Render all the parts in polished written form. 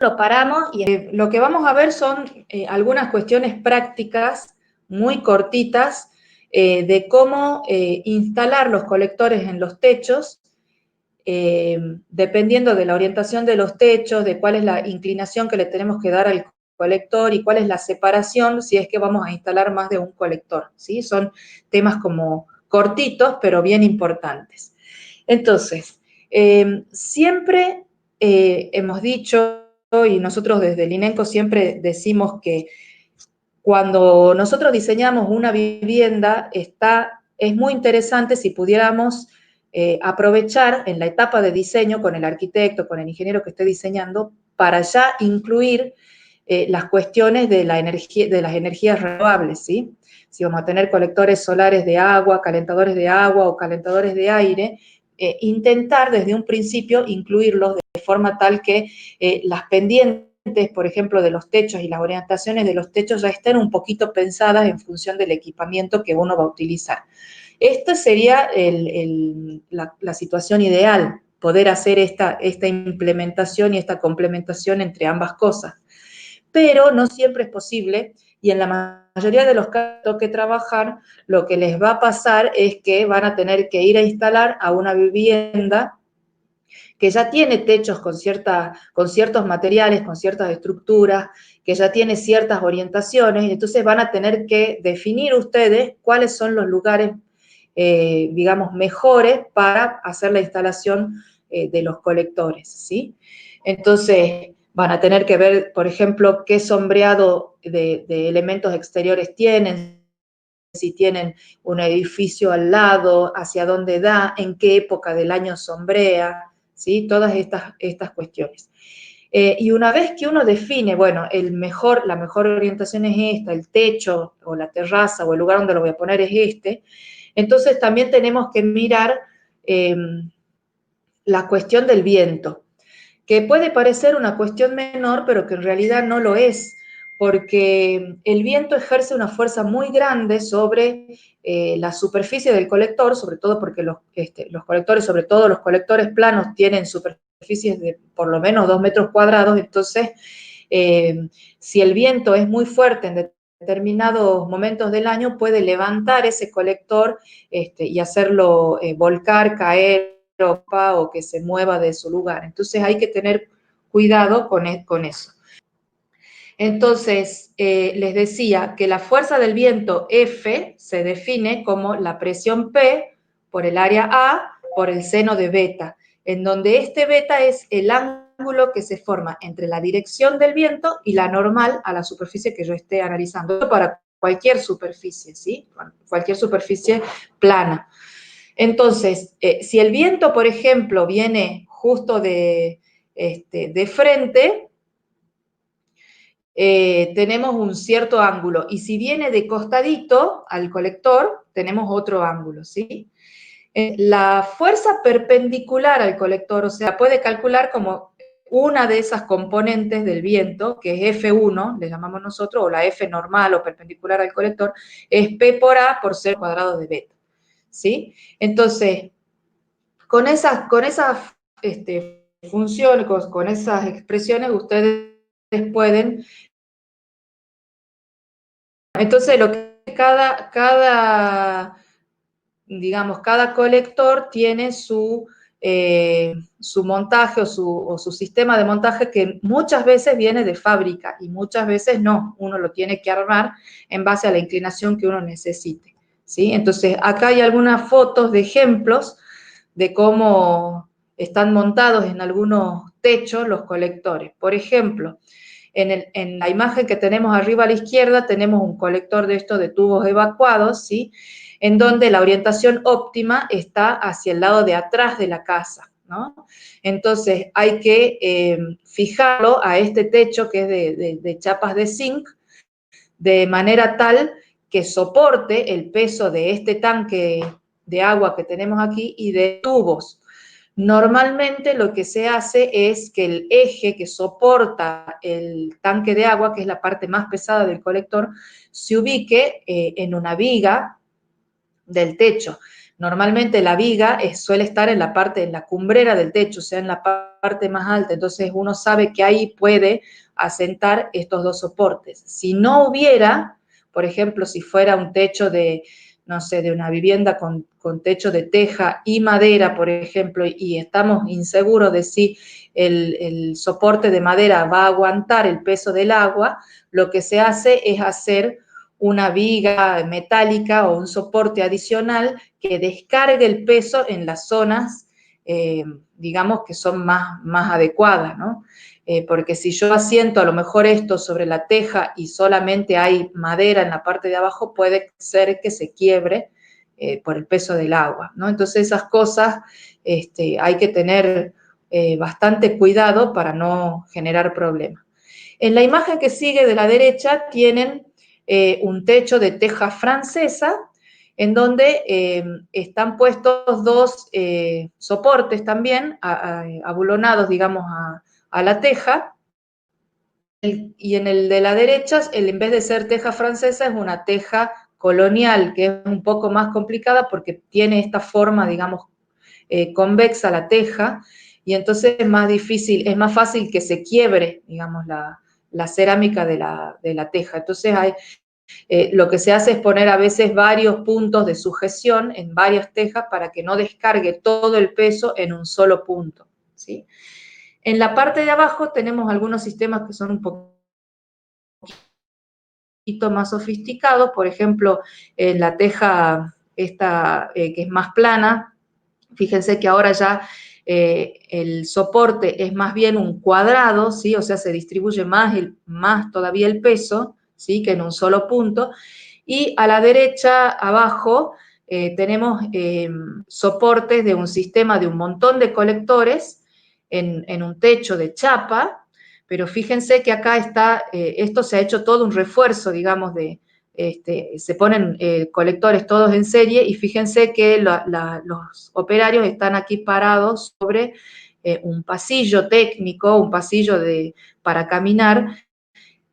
lo paramos y lo que vamos a ver son algunas cuestiones prácticas muy cortitas de cómo instalar los colectores en los techos, dependiendo de la orientación de los techos, de cuál es la inclinación que le tenemos que dar al colector y cuál es la separación si es que vamos a instalar más de un colector, ¿sí? Son temas como cortitos, pero bien importantes. Entonces, siempre hemos dicho, y nosotros desde el INENCO siempre decimos que cuando nosotros diseñamos una vivienda, es muy interesante si pudiéramos aprovechar en la etapa de diseño con el arquitecto, con el ingeniero que esté diseñando, para ya incluir las cuestiones de las energías renovables, ¿sí? Si vamos a tener colectores solares de agua, calentadores de agua o calentadores de aire, intentar desde un principio incluirlos de forma tal que las pendientes, por ejemplo, de los techos y las orientaciones de los techos ya estén un poquito pensadas en función del equipamiento que uno va a utilizar. Esta sería la situación ideal, poder hacer esta implementación y esta complementación entre ambas cosas. Pero no siempre es posible y en la mayoría de los casos que trabajar, lo que les va a pasar es que van a tener que ir a instalar a una vivienda que ya tiene techos con ciertos materiales, con ciertas estructuras, que ya tiene ciertas orientaciones, y entonces van a tener que definir ustedes cuáles son los lugares, digamos, mejores para hacer la instalación de los colectores, ¿sí? Entonces, van a tener que ver, por ejemplo, qué sombreado de elementos exteriores tienen, si tienen un edificio al lado, hacia dónde da, en qué época del año sombrea, ¿sí? Todas estas cuestiones. Y una vez que uno define, bueno, la mejor orientación es esta, el techo o la terraza o el lugar donde lo voy a poner es este, entonces también tenemos que mirar la cuestión del viento, que puede parecer una cuestión menor, pero que en realidad no lo es, porque el viento ejerce una fuerza muy grande sobre la superficie del colector, sobre todo porque los colectores, sobre todo los colectores planos, tienen superficies de por lo menos 2 metros cuadrados, entonces si el viento es muy fuerte en determinados momentos del año, puede levantar ese colector y hacerlo volcar, caer, o que se mueva de su lugar. Entonces hay que tener cuidado con eso. Entonces, les decía que la fuerza del viento F se define como la presión P por el área A por el seno de beta, en donde este beta es el ángulo que se forma entre la dirección del viento y la normal a la superficie que yo esté analizando, para cualquier superficie, ¿sí? Cualquier superficie plana. Entonces, si el viento, por ejemplo, viene justo de frente, tenemos un cierto ángulo. Y si viene de costadito al colector, tenemos otro ángulo, ¿sí? La fuerza perpendicular al colector, o sea, puede calcular como una de esas componentes del viento, que es F1, le llamamos nosotros, o la F normal o perpendicular al colector, es P por A por C cuadrado de beta, ¿sí? Entonces, con esas funciones, con esas expresiones, ustedes pueden. Entonces, lo que digamos, cada colector tiene su montaje o su sistema de montaje que muchas veces viene de fábrica y muchas veces no. Uno lo tiene que armar en base a la inclinación que uno necesite, ¿sí? Entonces, acá hay algunas fotos de ejemplos de cómo están montados en algunos techos los colectores. Por ejemplo, en la imagen que tenemos arriba a la izquierda tenemos un colector de estos de tubos evacuados, ¿sí? En donde la orientación óptima está hacia el lado de atrás de la casa, ¿no? Entonces hay que fijarlo a este techo que es de chapas de zinc, de manera tal que soporte el peso de este tanque de agua que tenemos aquí y de tubos. Normalmente lo que se hace es que el eje que soporta el tanque de agua, que es la parte más pesada del colector, se ubique en una viga del techo. normalmente la viga suele estar en la parte, en la cumbrera del techo, o sea, en la parte más alta, entonces uno sabe que ahí puede asentar estos dos soportes. Si no hubiera, por ejemplo, si fuera un techo de, no sé, de una vivienda con techo de teja y madera, por ejemplo, y estamos inseguros de si el soporte de madera va a aguantar el peso del agua, lo que se hace es hacer una viga metálica o un soporte adicional que descargue el peso en las zonas, digamos, que son más adecuadas, ¿no? Porque si yo asiento a lo mejor esto sobre la teja y solamente hay madera en la parte de abajo, puede ser que se quiebre por el peso del agua, ¿no? Entonces esas cosas hay que tener bastante cuidado para no generar problemas. En la imagen que sigue de la derecha tienen un techo de teja francesa en donde están puestos dos soportes también abulonados, digamos, a la teja, y en el de la derecha, en vez de ser teja francesa, es una teja colonial, que es un poco más complicada porque tiene esta forma, digamos, convexa la teja, y entonces es más difícil, es más fácil que se quiebre, digamos, la cerámica de la teja. Entonces lo que se hace es poner a veces varios puntos de sujeción en varias tejas para que no descargue todo el peso en un solo punto, ¿sí? En la parte de abajo tenemos algunos sistemas que son un poquito más sofisticados, por ejemplo, la teja esta que es más plana, fíjense que ahora ya el soporte es más bien un cuadrado, ¿sí? O sea, se distribuye más todavía el peso, ¿sí? Que en un solo punto. Y a la derecha, abajo, tenemos soportes de un sistema de un montón de colectores en un techo de chapa, pero fíjense que acá está, esto se ha hecho todo un refuerzo, digamos, se ponen colectores todos en serie y fíjense que los operarios están aquí parados sobre un pasillo técnico, un pasillo para caminar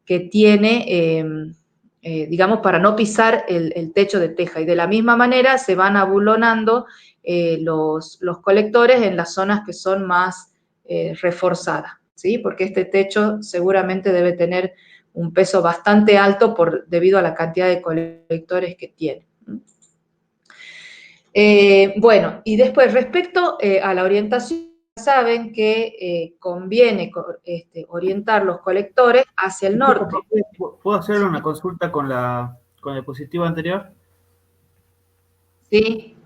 que tiene, digamos, para no pisar el techo de teja. Y de la misma manera se van abulonando los colectores en las zonas que son más reforzadas, ¿sí? Porque este techo seguramente debe tener un peso bastante alto debido a la cantidad de colectores que tiene. Bueno, y después respecto a la orientación, saben que conviene orientar los colectores hacia el Disculpa, norte. profe, ¿puedo hacer una consulta con con el dispositivo anterior? Sí,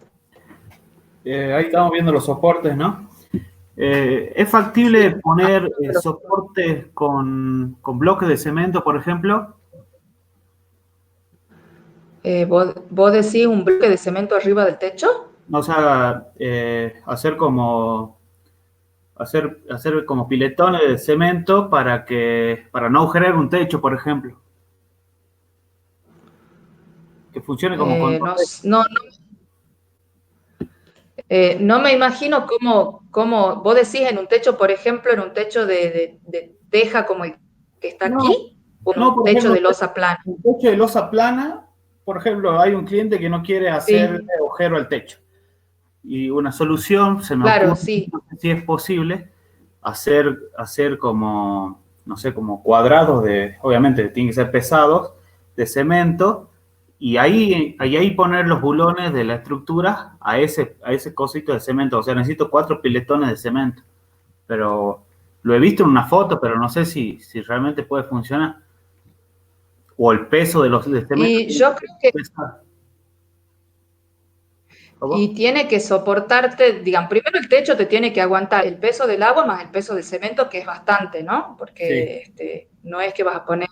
Ahí estamos viendo los soportes, ¿no? ¿Es factible sí. poner soportes con bloques de cemento, por ejemplo? ¿Vos decís un bloque de cemento arriba del techo? O sea, hacer como piletones de cemento para no agujerear un techo, por ejemplo, que funcione como No, contorno. no, no me imagino cómo, vos decís en un techo, por ejemplo, en un techo de teja como el que está No, aquí, o en no, un por techo ejemplo, de losa plana. un techo de losa plana, por ejemplo, hay un cliente que no quiere hacer Sí, agujero al techo. Y una solución, se me claro, ocurre, sí. no sé si es posible, hacer como, no sé, como cuadrados obviamente tienen que ser pesados, de cemento, y ahí poner los bulones de la estructura a ese cosito de cemento. O sea, necesito 4 piletones de cemento. Pero lo he visto en una foto, pero no sé si realmente puede funcionar. O el peso de cemento Y tiene yo creo que que pesar. ¿Cómo? y tiene que soportarte, digan, primero el techo te tiene que aguantar el peso del agua más el peso del cemento, que es bastante, ¿no? Sí. Porque no es que vas a poner.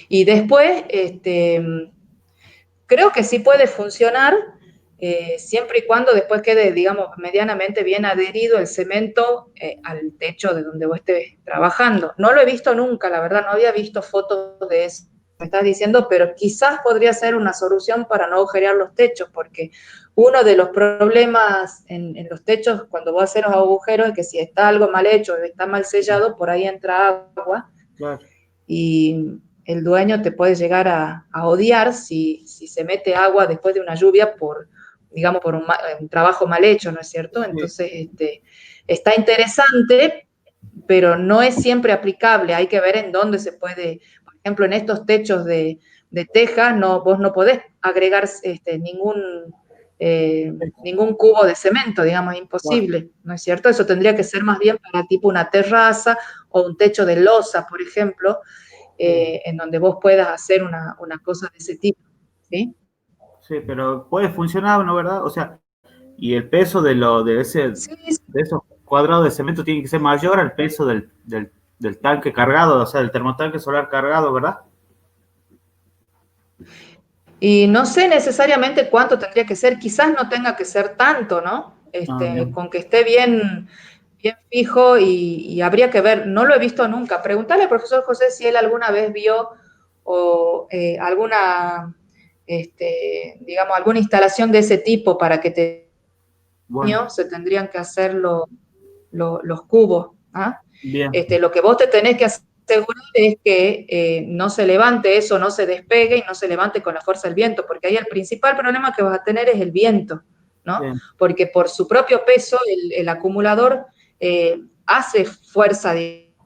Y después, creo que sí puede funcionar, siempre y cuando después quede, digamos, medianamente bien adherido el cemento al techo de donde vos estés trabajando. No lo he visto nunca, la verdad, no había visto fotos de eso, me estás diciendo, pero quizás podría ser una solución para no agujerear los techos, porque uno de los problemas en los techos cuando vos haces los agujeros es que si está algo mal hecho, está mal sellado, por ahí entra agua Claro. y el dueño te puede llegar a odiar si se mete agua después de una lluvia digamos, por un trabajo mal hecho, ¿no es cierto? Sí. Entonces, está interesante, pero no es siempre aplicable. Hay que ver en dónde se puede, por ejemplo, en estos techos de tejas, no, vos no podés agregar ningún cubo de cemento, digamos, imposible, ¿no es cierto? Eso tendría que ser más bien para tipo una terraza o un techo de losa, por ejemplo, en donde vos puedas hacer una cosa de ese tipo, ¿sí? Sí, pero puede funcionar, ¿no? ¿Verdad? O sea, y el peso Sí, de esos cuadrados de cemento tiene que ser mayor al peso del tanque cargado, o sea, del termotanque solar cargado, ¿verdad? y no sé necesariamente cuánto tendría que ser, quizás no tenga que ser tanto, ¿no? Ah, bien. Con que esté bien fijo y habría que ver, no lo he visto nunca. Preguntarle al profesor José si él alguna vez vio o digamos, alguna instalación de ese tipo para que Bueno, se tendrían que hacer los cubos. ¿Ah? bien, Lo que vos te tenés que asegurar es que no se levante eso, no se despegue y no se levante con la fuerza del viento, porque ahí el principal problema que vas a tener es el viento, ¿no? bien, Porque por su propio peso el acumulador hace fuerza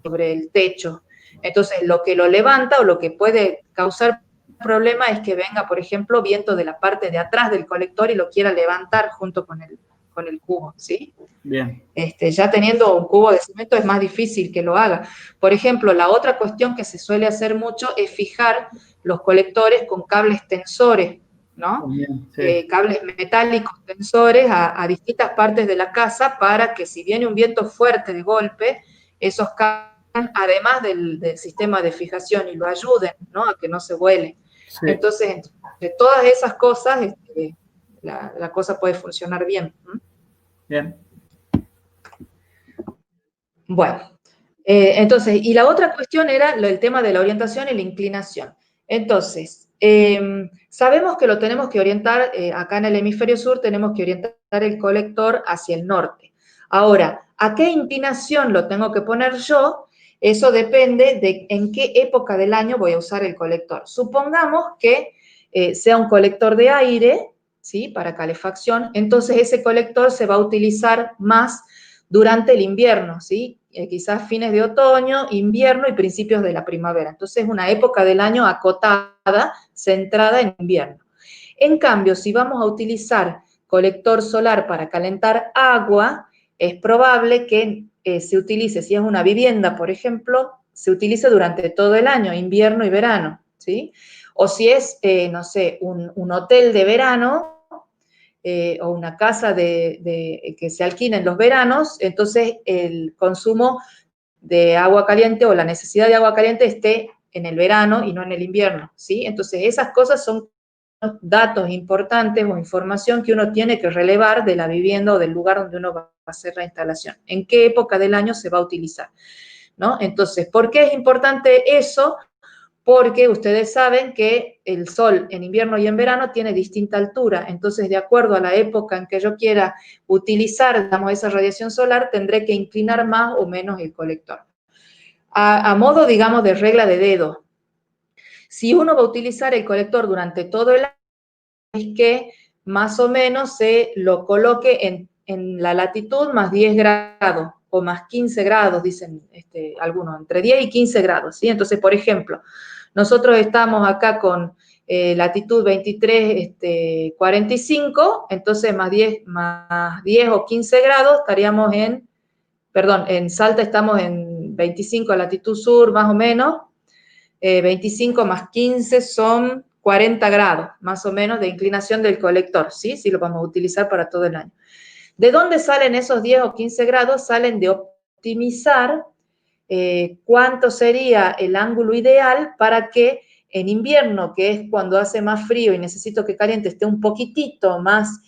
sobre el techo. Entonces, lo que lo levanta o lo que puede causar problema es que venga, por ejemplo, viento de la parte de atrás del colector y lo quiera levantar junto con el cubo, ¿sí? bien. Ya teniendo un cubo de cemento es más difícil que lo haga. Por ejemplo, la otra cuestión que se suele hacer mucho es fijar los colectores con cables tensores, ¿no? También, sí, Cables metálicos tensores a distintas partes de la casa para que si viene un viento fuerte de golpe, esos cables, además del sistema de fijación, y lo ayuden, ¿no? A que no se vuele. sí, Entonces, entre todas esas cosas, la cosa puede funcionar bien. bien. Bueno, entonces, y la otra cuestión era el tema de la orientación y la inclinación. Entonces, sabemos que lo tenemos que orientar, acá en el hemisferio sur tenemos que orientar el colector hacia el norte. Ahora, ¿a qué inclinación lo tengo que poner yo? Eso depende de en qué época del año voy a usar el colector. Supongamos que sea un colector de aire, ¿sí? Para calefacción, entonces ese colector se va a utilizar más durante el invierno, ¿sí? Quizás fines de otoño, invierno y principios de la primavera. Entonces, es una época del año acotada, centrada en invierno. En cambio, si vamos a utilizar colector solar para calentar agua, es probable que se utilice, si es una vivienda, por ejemplo, se utilice durante todo el año, invierno y verano, ¿sí? O si es, no sé, un hotel de verano, o una casa que se alquila en los veranos, entonces el consumo de agua caliente o la necesidad de agua caliente esté en el verano y no en el invierno, ¿sí? Entonces esas cosas son datos importantes o información que uno tiene que relevar de la vivienda o del lugar donde uno va a hacer la instalación. ¿En qué época del año se va a utilizar? ¿No? Entonces, ¿por qué es importante eso? Porque ustedes saben que el sol en invierno y en verano tiene distinta altura, entonces de acuerdo a la época en que yo quiera utilizar, digamos, esa radiación solar, tendré que inclinar más o menos el colector. A modo, digamos, de regla de dedo, si uno va a utilizar el colector durante todo el año, es que más o menos se lo coloque en la latitud más 10 grados o más 15 grados, dicen algunos, entre 10 y 15 grados, ¿sí? Entonces, por ejemplo, nosotros estamos acá con latitud 23, 45, entonces más 10 o 15 grados estaríamos en Salta estamos en 25 latitud sur más o menos, 25 más 15 son 40 grados, más o menos, de inclinación del colector, ¿sí? Si lo vamos a utilizar para todo el año. ¿De dónde salen esos 10 o 15 grados? Salen de optimizar cuánto sería el ángulo ideal para que en invierno, que es cuando hace más frío y necesito que caliente, esté un poquitito más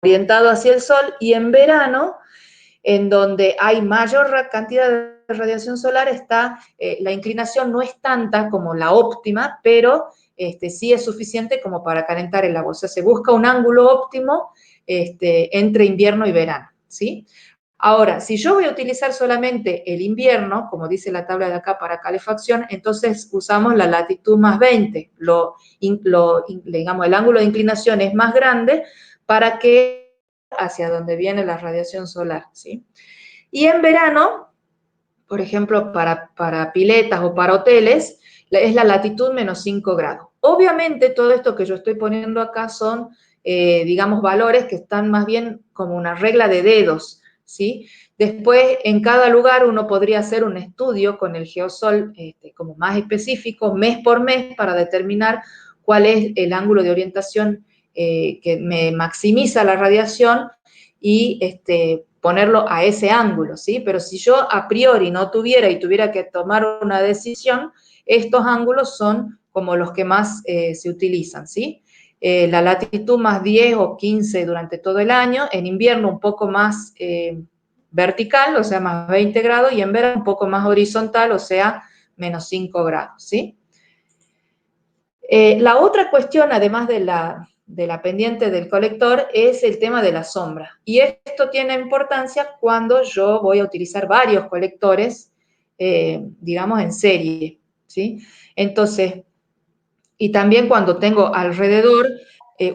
orientado hacia el sol, y en verano, en donde hay mayor cantidad de radiación solar, la inclinación no es tanta como la óptima, pero sí es suficiente como para calentar el agua. O sea, se busca un ángulo óptimo entre invierno y verano, ¿sí? Ahora, si yo voy a utilizar solamente el invierno, como dice la tabla de acá para calefacción, entonces usamos la latitud más 20. Digamos, el ángulo de inclinación es más grande para que hacia donde viene la radiación solar, ¿sí? Y en verano, por ejemplo, para piletas o para hoteles, es la latitud menos 5 grados. Obviamente, todo esto que yo estoy poniendo acá son, digamos, valores que están más bien como una regla de dedos, ¿sí? Después, en cada lugar uno podría hacer un estudio con el geosol como más específico, mes por mes, para determinar cuál es el ángulo de orientación que me maximiza la radiación y ponerlo a ese ángulo, ¿sí? Pero si yo a priori no tuviera y tuviera que tomar una decisión, estos ángulos son como los que más se utilizan, ¿sí? La latitud más 10 o 15 durante todo el año, en invierno un poco más vertical, o sea, más 20 grados, y en verano un poco más horizontal, o sea, menos 5 grados, ¿sí? La otra cuestión, además de la pendiente del colector, es el tema de la sombra. Y esto tiene importancia cuando yo voy a utilizar varios colectores, digamos, en serie, ¿sí? Entonces, y también cuando tengo alrededor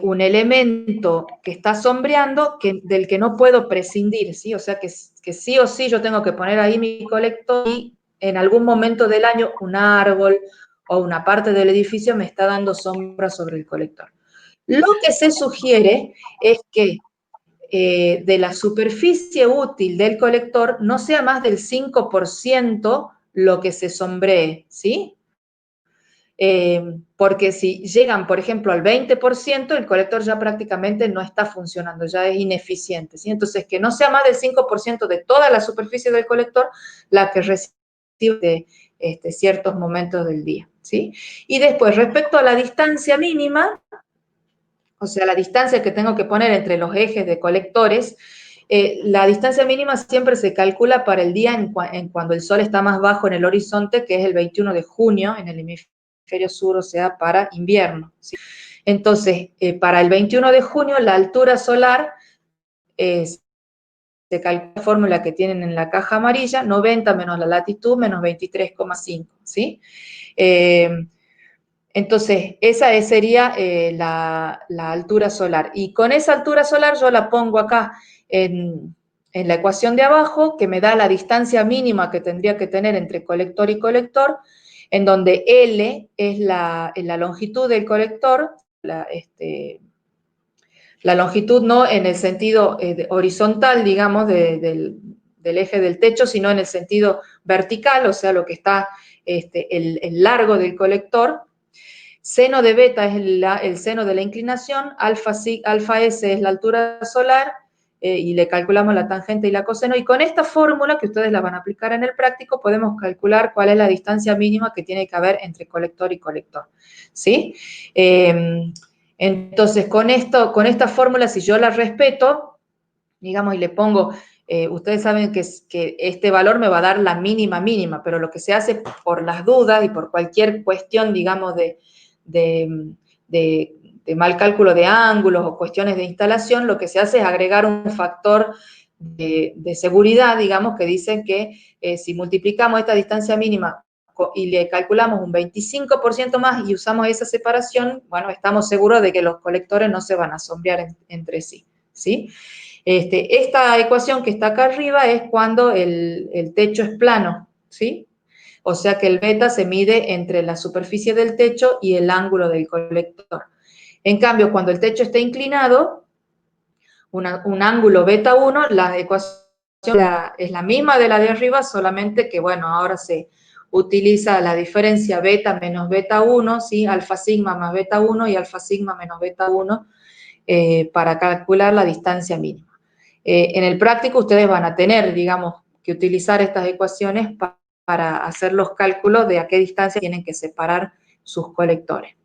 un elemento que está sombreando del que no puedo prescindir, ¿sí? O sea, que sí o sí yo tengo que poner ahí mi colector y en algún momento del año un árbol o una parte del edificio me está dando sombra sobre el colector. Lo que se sugiere es que de la superficie útil del colector no sea más del 5% lo que se sombree, ¿sí? Porque si llegan, por ejemplo, al 20%, el colector ya prácticamente no está funcionando, ya es ineficiente, ¿sí? Entonces, que no sea más del 5% de toda la superficie del colector la que recibe ciertos momentos del día, ¿sí? Y después, respecto a la distancia mínima, o sea, la distancia que tengo que poner entre los ejes de colectores, la distancia mínima siempre se calcula para el día en cuando el sol está más bajo en el horizonte, que es el 21 de junio en el hemisferio sur, o sea, para invierno, ¿sí? Entonces, para el 21 de junio, la altura solar se calcula la fórmula que tienen en la caja amarilla, 90 menos la latitud menos 23,5, ¿sí? Entonces, esa sería la altura solar. Y con esa altura solar yo la pongo acá en la ecuación de abajo, que me da la distancia mínima que tendría que tener entre colector y colector, en donde L es la longitud del colector, la longitud no en el sentido horizontal, digamos, del eje del techo, sino en el sentido vertical, o sea, lo que está el largo del colector. Seno de beta es el seno de la inclinación, alfa S es la altura solar, y le calculamos la tangente y la coseno, y con esta fórmula, que ustedes la van a aplicar en el práctico, podemos calcular cuál es la distancia mínima que tiene que haber entre colector y colector, ¿sí? Entonces, con esta fórmula, si yo la respeto, digamos, y le pongo, ustedes saben que este valor me va a dar la mínima, pero lo que se hace por las dudas y por cualquier cuestión, digamos, de mal cálculo de ángulos o cuestiones de instalación, lo que se hace es agregar un factor de seguridad, digamos, que dice que si multiplicamos esta distancia mínima y le calculamos un 25% más y usamos esa separación, bueno, estamos seguros de que los colectores no se van a sombrear entre sí, ¿sí? Esta ecuación que está acá arriba es cuando el techo es plano, ¿sí? O sea que el beta se mide entre la superficie del techo y el ángulo del colector. En cambio, cuando el techo está inclinado, un ángulo beta 1, la ecuación es la misma de la de arriba, solamente que, bueno, ahora se utiliza la diferencia beta menos beta 1, ¿sí? Alfa sigma más beta 1 y alfa sigma menos beta 1 para calcular la distancia mínima. En el práctico ustedes van a tener, digamos, que utilizar estas ecuaciones para hacer los cálculos de a qué distancia tienen que separar sus colectores.